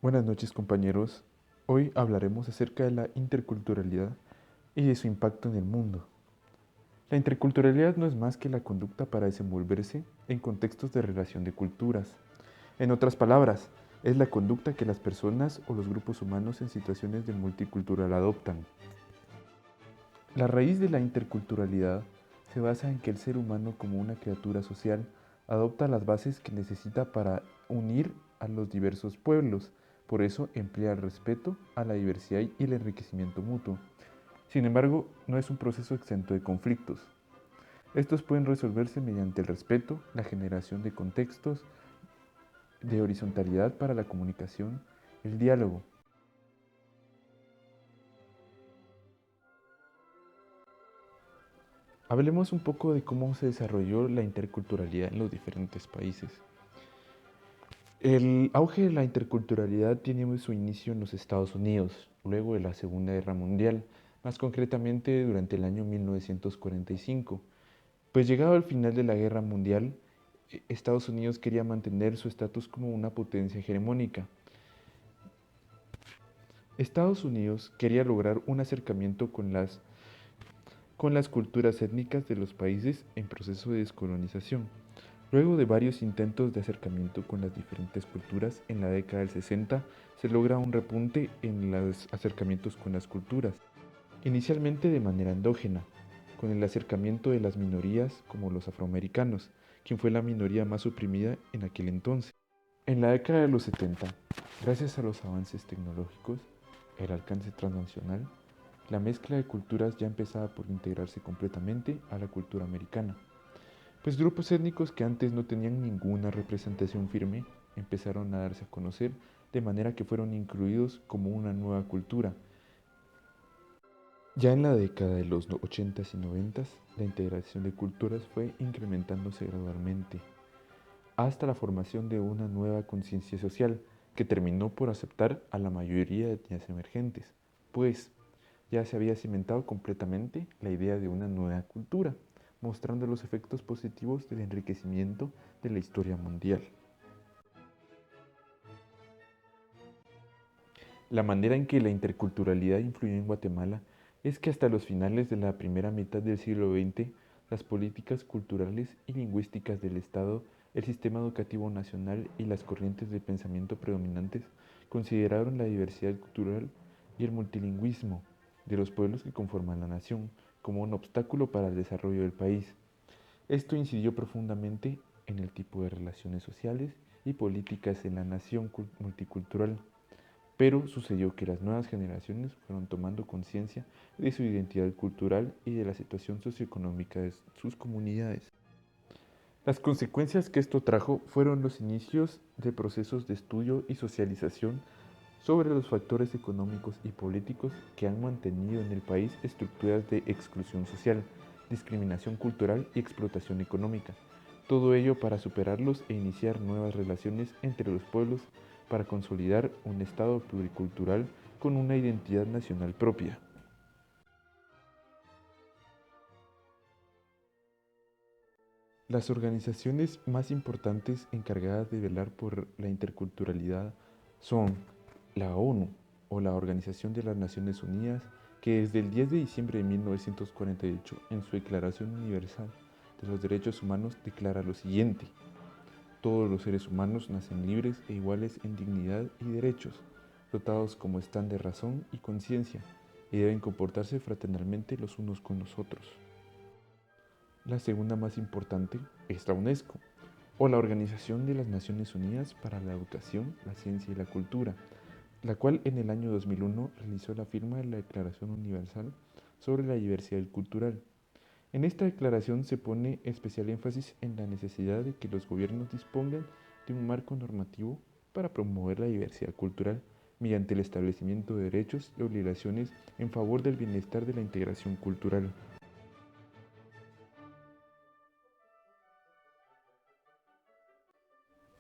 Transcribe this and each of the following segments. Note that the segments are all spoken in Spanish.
Buenas noches compañeros, hoy hablaremos acerca de la interculturalidad y de su impacto en el mundo. La interculturalidad no es más que la conducta para desenvolverse en contextos de relación de culturas. En otras palabras, es la conducta que las personas o los grupos humanos en situaciones de multicultural adoptan. La raíz de la interculturalidad se basa en que el ser humano como una criatura social adopta las bases que necesita para unir a los diversos pueblos. Por eso emplea el respeto a la diversidad y el enriquecimiento mutuo. Sin embargo, no es un proceso exento de conflictos. Estos pueden resolverse mediante el respeto, la generación de contextos de horizontalidad para la comunicación, el diálogo. Hablemos un poco de cómo se desarrolló la interculturalidad en los diferentes países. El auge de la interculturalidad tiene su inicio en los Estados Unidos, luego de la Segunda Guerra Mundial, más concretamente durante el año 1945. Pues llegado al final de la Guerra Mundial, Estados Unidos quería mantener su estatus como una potencia hegemónica. Estados Unidos quería lograr un acercamiento con las culturas étnicas de los países en proceso de descolonización. Luego de varios intentos de acercamiento con las diferentes culturas, en la década del 60 se logra un repunte en los acercamientos con las culturas, inicialmente de manera endógena, con el acercamiento de las minorías como los afroamericanos, quien fue la minoría más oprimida en aquel entonces. En la década de los 70, gracias a los avances tecnológicos, el alcance transnacional, la mezcla de culturas ya empezaba por integrarse completamente a la cultura americana. Pues grupos étnicos que antes no tenían ninguna representación firme empezaron a darse a conocer de manera que fueron incluidos como una nueva cultura. Ya en la década de los 80s y 90s, la integración de culturas fue incrementándose gradualmente, hasta la formación de una nueva conciencia social que terminó por aceptar a la mayoría de etnias emergentes, pues ya se había cimentado completamente la idea de una nueva cultura, mostrando los efectos positivos del enriquecimiento de la historia mundial. La manera en que la interculturalidad influyó en Guatemala es que hasta los finales de la primera mitad del siglo XX, las políticas culturales y lingüísticas del Estado, el sistema educativo nacional y las corrientes de pensamiento predominantes consideraron la diversidad cultural y el multilingüismo de los pueblos que conforman la nación como un obstáculo para el desarrollo del país. Esto incidió profundamente en el tipo de relaciones sociales y políticas en la nación multicultural. Pero sucedió que las nuevas generaciones fueron tomando conciencia de su identidad cultural y de la situación socioeconómica de sus comunidades. Las consecuencias que esto trajo fueron los inicios de procesos de estudio y socialización sobre los factores económicos y políticos que han mantenido en el país estructuras de exclusión social, discriminación cultural y explotación económica. Todo ello para superarlos e iniciar nuevas relaciones entre los pueblos para consolidar un Estado pluricultural con una identidad nacional propia. Las organizaciones más importantes encargadas de velar por la interculturalidad son la ONU, o la Organización de las Naciones Unidas, que desde el 10 de diciembre de 1948, en su Declaración Universal de los Derechos Humanos, declara lo siguiente: todos los seres humanos nacen libres e iguales en dignidad y derechos, dotados como están de razón y conciencia, y deben comportarse fraternalmente los unos con los otros. La segunda más importante es la UNESCO, o la Organización de las Naciones Unidas para la Educación, la Ciencia y la Cultura, la cual en el año 2001 realizó la firma de la Declaración Universal sobre la Diversidad Cultural. En esta declaración se pone especial énfasis en la necesidad de que los gobiernos dispongan de un marco normativo para promover la diversidad cultural mediante el establecimiento de derechos y obligaciones en favor del bienestar de la integración cultural.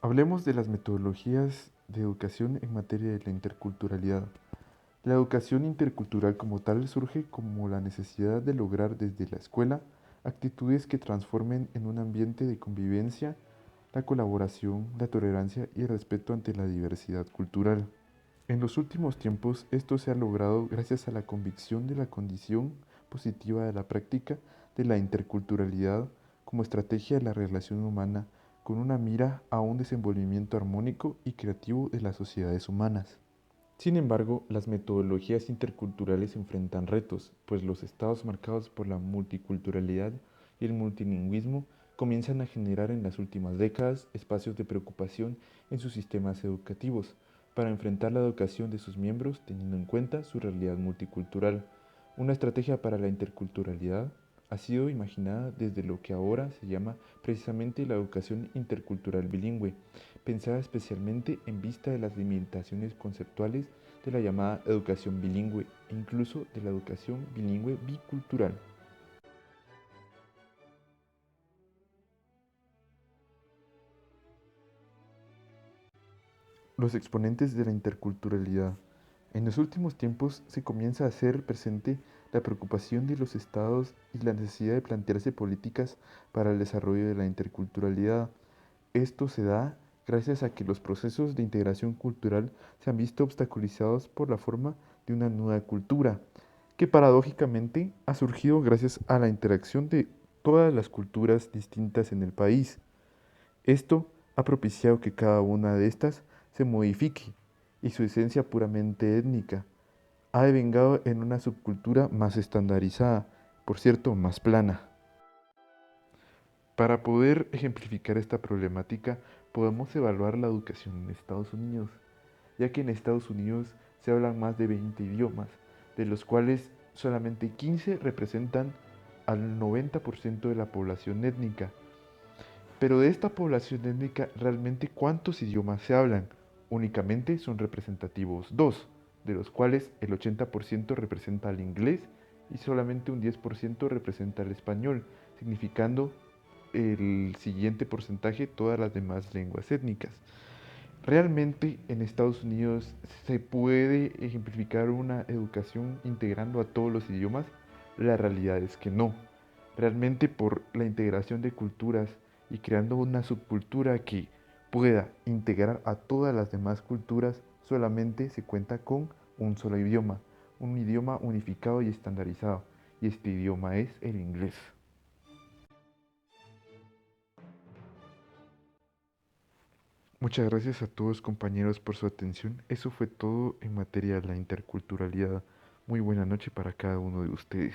Hablemos de las metodologías de educación en materia de la interculturalidad. La educación intercultural como tal surge como la necesidad de lograr desde la escuela actitudes que transformen en un ambiente de convivencia la colaboración, la tolerancia y el respeto ante la diversidad cultural. En los últimos tiempos esto se ha logrado gracias a la convicción de la condición positiva de la práctica de la interculturalidad como estrategia de la relación humana con una mira a un desenvolvimiento armónico y creativo de las sociedades humanas. Sin embargo, las metodologías interculturales enfrentan retos, pues los estados marcados por la multiculturalidad y el multilingüismo comienzan a generar en las últimas décadas espacios de preocupación en sus sistemas educativos para enfrentar la educación de sus miembros teniendo en cuenta su realidad multicultural. Una estrategia para la interculturalidad ha sido imaginada desde lo que ahora se llama precisamente la educación intercultural bilingüe, pensada especialmente en vista de las limitaciones conceptuales de la llamada educación bilingüe e incluso de la educación bilingüe bicultural. Los exponentes de la interculturalidad. En los últimos tiempos se comienza a hacer presente la preocupación de los estados y la necesidad de plantearse políticas para el desarrollo de la interculturalidad. Esto se da gracias a que los procesos de integración cultural se han visto obstaculizados por la forma de una nueva cultura, que paradójicamente ha surgido gracias a la interacción de todas las culturas distintas en el país. Esto ha propiciado que cada una de estas se modifique y su esencia puramente étnica ha devengado en una subcultura más estandarizada, por cierto, más plana. Para poder ejemplificar esta problemática, podemos evaluar la educación en Estados Unidos, ya que en Estados Unidos se hablan más de 20 idiomas, de los cuales solamente 15 representan al 90% de la población étnica. Pero de esta población étnica, ¿realmente cuántos idiomas se hablan? Únicamente son representativos dos, de los cuales el 80% representa al inglés y solamente un 10% representa al español, significando el siguiente porcentaje todas las demás lenguas étnicas. ¿Realmente en Estados Unidos se puede ejemplificar una educación integrando a todos los idiomas? La realidad es que no. Realmente por la integración de culturas y creando una subcultura que pueda integrar a todas las demás culturas, solamente se cuenta con un solo idioma, un idioma unificado y estandarizado, y este idioma es el inglés. Muchas gracias a todos compañeros por su atención. Eso fue todo en materia de la interculturalidad. Muy buena noche para cada uno de ustedes.